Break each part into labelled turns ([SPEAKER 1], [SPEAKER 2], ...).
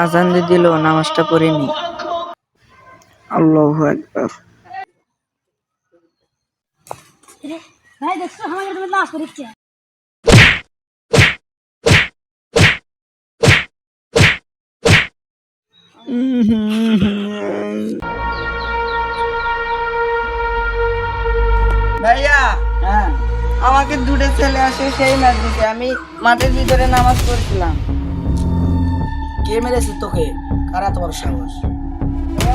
[SPEAKER 1] আজান দিয়ে দিল, নামাজটা পড়িনি। আল্লাহু আকবার।
[SPEAKER 2] ভাই দেখছো আমাকে তুমি নাচ করছে।
[SPEAKER 1] ভাইয়া,
[SPEAKER 3] হ্যাঁ,
[SPEAKER 1] আমাকে দুটো ছেলে আসে সেই ম্যাচ দিতে, আমি মাঠের ভিতরে নামাজ পড়ছিলাম।
[SPEAKER 3] কে মেরেছে তোকে? কারা তোমার সাহস?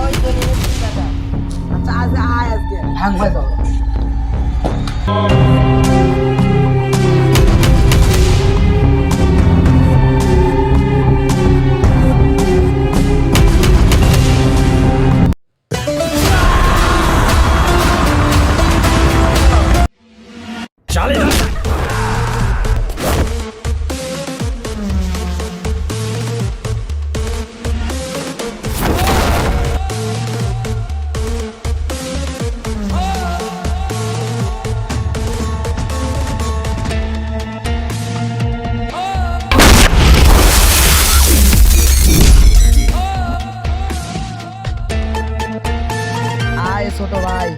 [SPEAKER 1] ওই জলিলের ঠিকাদার।
[SPEAKER 3] আচ্ছা আজ আয় আজকে ভাঙ ভাই দাও। আয় ছোট ভাই।